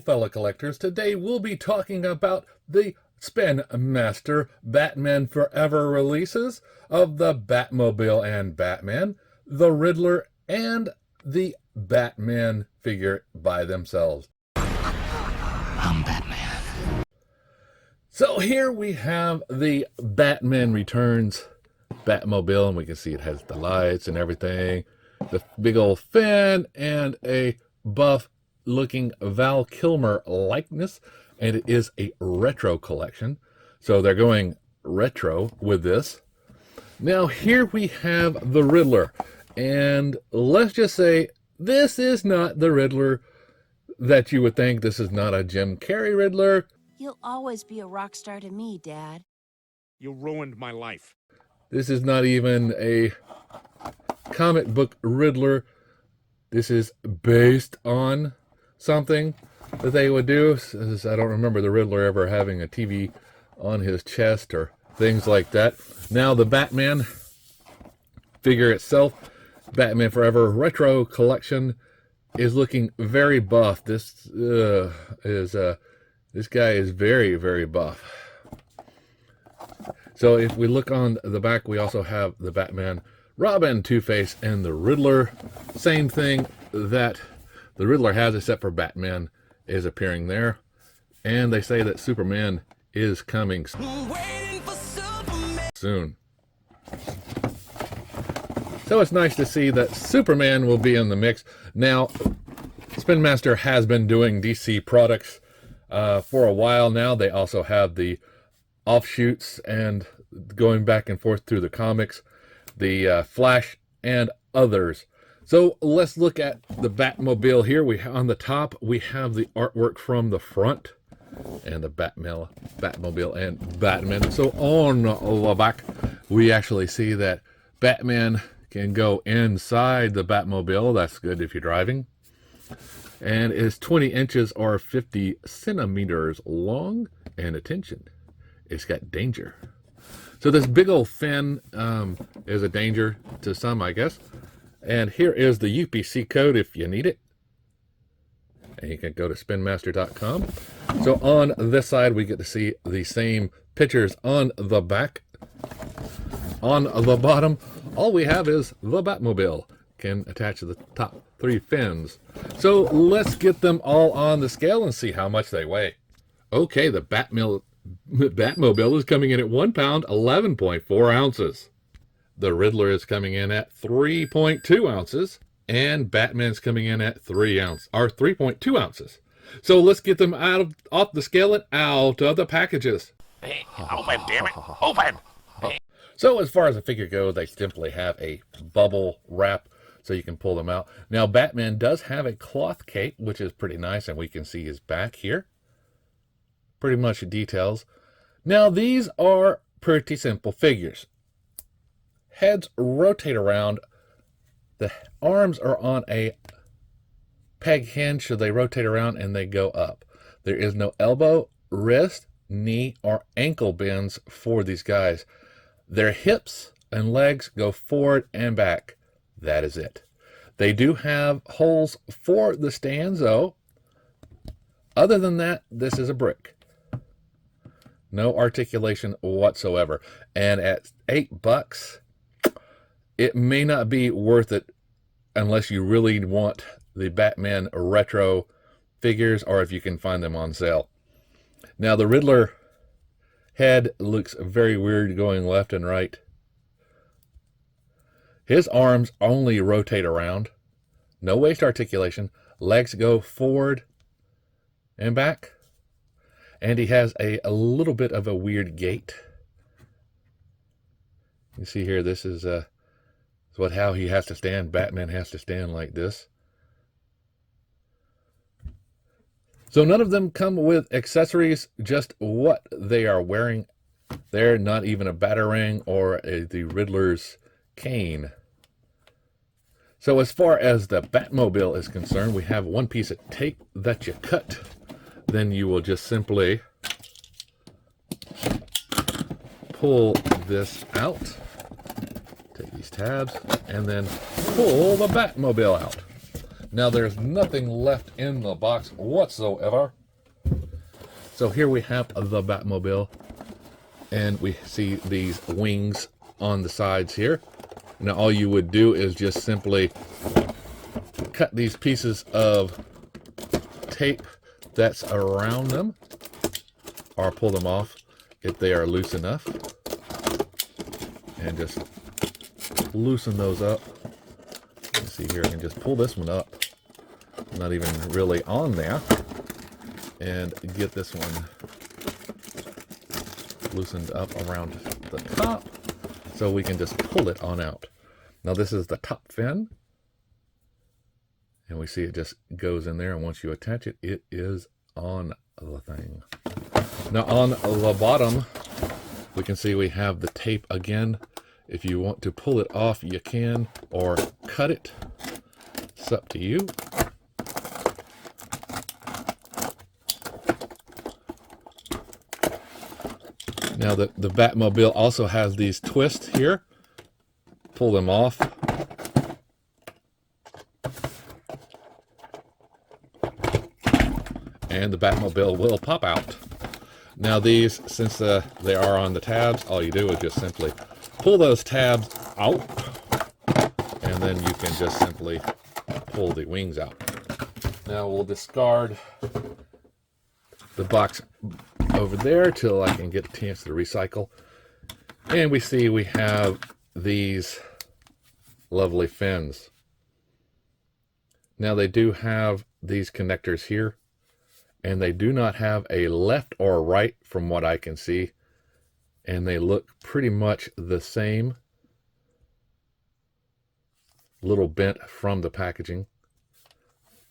fellow collectors. Today we'll be talking about the Spin Master Batman Forever releases of the Batmobile and Batman, the Riddler, and the Batman figure by themselves. I'm Batman. So here we have the Batman Returns Batmobile, and we can see it has the lights and everything, the big old fin, and a buff looking Val Kilmer likeness, and it is a retro collection, so they're going retro with this. Now here we have the Riddler, and let's just say this is not the Riddler that you would think. This is not a Jim Carrey Riddler. You'll always be a rock star to me, Dad. You ruined my life. This is not even a comic book Riddler. This is based on something that they would do. I don't remember the Riddler ever having a TV on his chest or things like that. Now the Batman figure itself, Batman Forever Retro Collection, is looking very buff. This guy is very, very buff. So if we look on the back, we also have the Batman, Robin, Two-Face, and the Riddler. Same thing that the Riddler has, except for Batman is appearing there. And they say that Superman is coming soon. So it's nice to see that Superman will be in the mix. Now, Spin Master has been doing DC products for a while now. They also have the offshoots and going back and forth through the comics, the Flash and others. So let's look at the Batmobile here. On the top, we have the artwork from the front and the Batmobile and Batman. So on the back, we actually see that Batman can go inside the Batmobile. That's good if you're driving. And it's 20 inches or 50 centimeters long. And attention, it's got danger. So this big old fin is a danger to some, I guess. And here is the UPC code if you need it. And you can go to spinmaster.com. So on this side, we get to see the same pictures on the back. On the bottom, all we have is the Batmobile. Can attach to the top 3 fins. So let's get them all on the scale and see how much they weigh. Okay, the Batmobile is coming in at 1 pound, 11.4 ounces. The Riddler is coming in at 3.2 ounces, and Batman's coming in at 3.2 ounces. So let's get them off the scale and out of the packages. Hey, open, damn it, open! So as far as the figure goes, they simply have a bubble wrap so you can pull them out. Now Batman does have a cloth cape, which is pretty nice, and we can see his back here. Pretty much details. Now these are pretty simple figures. Heads rotate around. The arms are on a peg hinge, so they rotate around and they go up. There is no elbow, wrist, knee, or ankle bends for these guys. Their hips and legs go forward and back. That is it. They do have holes for the stands, though. Other than that, this is a brick. No articulation whatsoever. And at $8, it may not be worth it unless you really want the Batman retro figures or if you can find them on sale. Now the Riddler head looks very weird going left and right. His arms only rotate around. No waist articulation. Legs go forward and back. And he has a little bit of a weird gait. You see here, this is how he has to stand. Batman has to stand like this. So none of them come with accessories, just what they are wearing. They're not even a batarang or the Riddler's cane. So as far as the Batmobile is concerned, we have one piece of tape that you cut. Then you will just simply pull this out. Take these tabs and then pull the Batmobile out. Now there's nothing left in the box whatsoever. So here we have the Batmobile, and we see these wings on the sides here. Now all you would do is just simply cut these pieces of tape that's around them, or pull them off if they are loose enough, and just loosen those up. Let's see here, I can just pull this one up, not even really on there, and get this one loosened up around the top, so we can just pull it on out. Now this is the top fin, and we see it just goes in there, and once you attach it, it is on the thing. Now on the bottom, we can see we have the tape again. If you want to pull it off, you can, or cut it. It's up to you. Now the Batmobile also has these twists here. Pull them off. And the Batmobile will pop out. Now these, since they are on the tabs, all you do is just simply pull those tabs out, and then you can just simply pull the wings out. Now we'll discard the box over there till I can get a chance to recycle. And we see we have these lovely fins. Now they do have these connectors here, and they do not have a left or right from what I can see, and they look pretty much the same. Little bent from the packaging,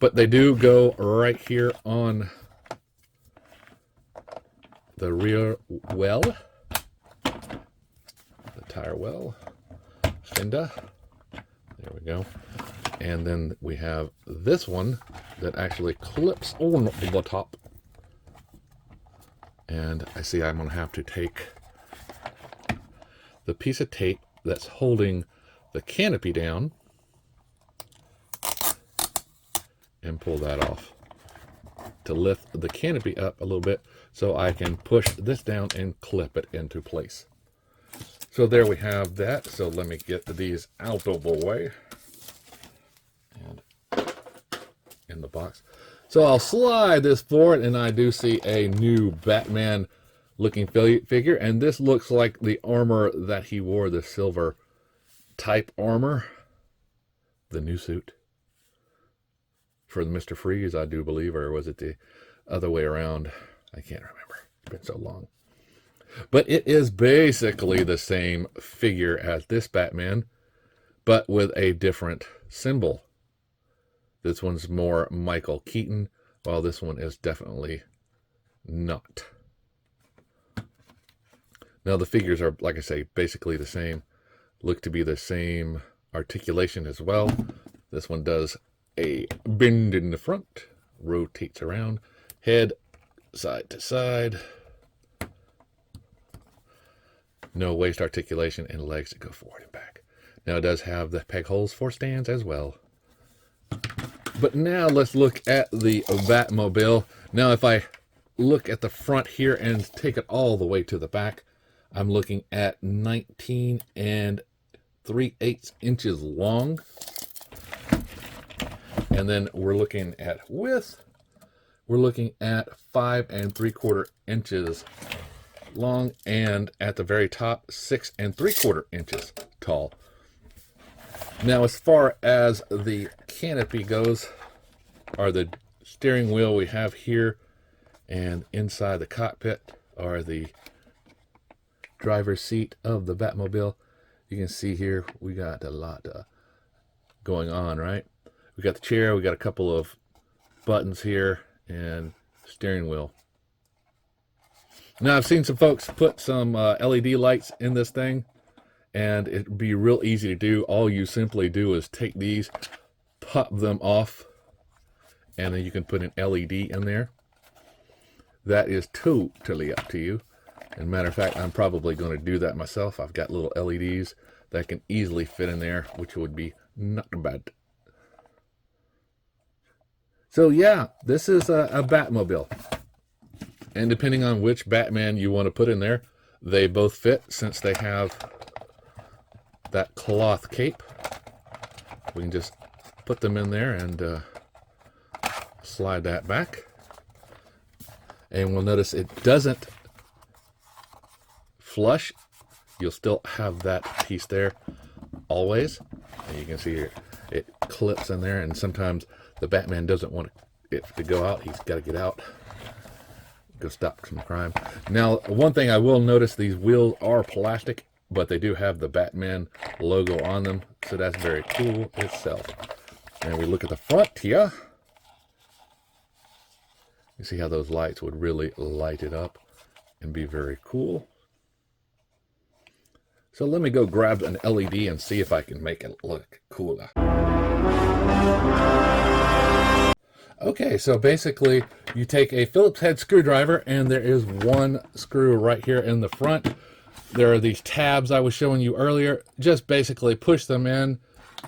but they do go right here on the rear well, the tire well, fender. There we go. And then we have this one that actually clips on the top. And I see I'm going to have to take the piece of tape that's holding the canopy down and pull that off to lift the canopy up a little bit, so I can push this down and clip it into place. So there we have that. So let me get these out of the way and in the box. So I'll slide this forward, and I do see a new Batman looking figure, and this looks like the armor that he wore, the silver type armor, the new suit for Mr. Freeze, I do believe, or was it the other way around? I can't remember. It's been so long. But it is basically the same figure as this Batman, but with a different symbol. This one's more Michael Keaton, while this one is definitely not. Now the figures are, like I say, basically the same. Look to be the same articulation as well. This one does a bend in the front, rotates around, head side to side. No waist articulation, and legs that go forward and back. Now it does have the peg holes for stands as well. But now let's look at the Batmobile. Now if I look at the front here and take it all the way to the back, I'm looking at 19 3/8 inches long. And then we're looking at width. We're looking at 5 3/4 inches long, and at the very top 6 3/4 inches tall. Now as far as the canopy goes, or the steering wheel we have here, and inside the cockpit are the driver's seat of the Batmobile. You can see here we got a lot going on, right? We got the chair, we got a couple of buttons here, and steering wheel. Now I've seen some folks put some LED lights in this thing, and it'd be real easy to do. All you simply do is take these, pop them off, and then you can put an LED in there. That is totally up to you. And matter of fact, I'm probably going to do that myself. I've got little LEDs that can easily fit in there, which would be not bad. So yeah, this is a Batmobile. And depending on which Batman you want to put in there, they both fit since they have that cloth cape. We can just put them in there and slide that back. And we'll notice it doesn't flush. You'll still have that piece there always. And you can see here, it clips in there, and sometimes the Batman doesn't want it to go out. He's got to get out, go stop some crime. Now, one thing I will notice, these wheels are plastic, but they do have the Batman logo on them, so that's very cool itself. And we look at the front here. You see how those lights would really light it up and be very cool. So let me go grab an LED and see if I can make it look cooler. Okay, so basically you take a Phillips head screwdriver, and there is one screw right here in the front. There are these tabs I was showing you earlier. Just basically push them in,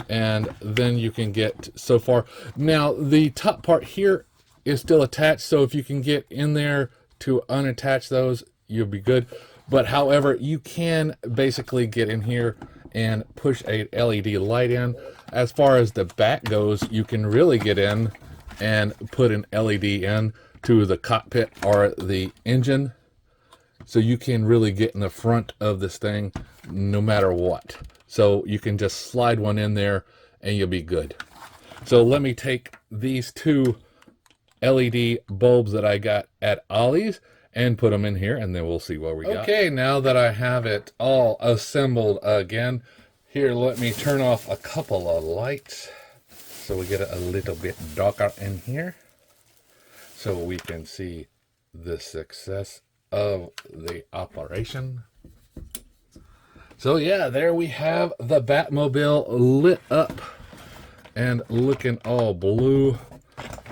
and then you can get so far. Now, the top part here is still attached, so if you can get in there to unattach those, you'll be good. But however, you can basically get in here and push a LED light in. As far as the back goes, you can really get in and put an LED in to the cockpit or the engine. So you can really get in the front of this thing no matter what. So you can just slide one in there and you'll be good. So let me take these two LED bulbs that I got at Ollie's and put them in here, and then we'll see what we got. Okay, now that I have it all assembled again, here, let me turn off a couple of lights so we get it a little bit darker in here so we can see the success of the operation. So yeah, there we have the Batmobile lit up and looking all blue.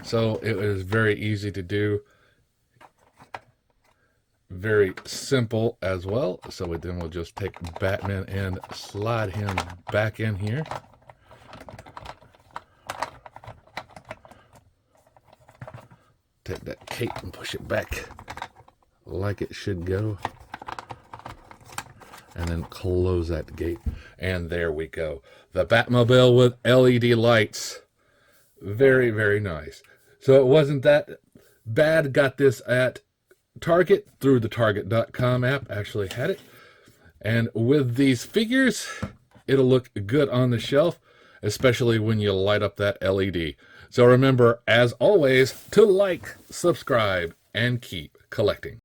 So it was very easy to do. Very simple as well. So then we'll just take Batman and slide him back in here. Take that cape and push it back like it should go. And then close that gate. And there we go. The Batmobile with LED lights. Very, very nice. So it wasn't that bad. Got this at Target through the Target.com app. Actually had it. And with these figures, it'll look good on the shelf, especially when you light up that LED. So remember, as always, to like, subscribe, and keep collecting.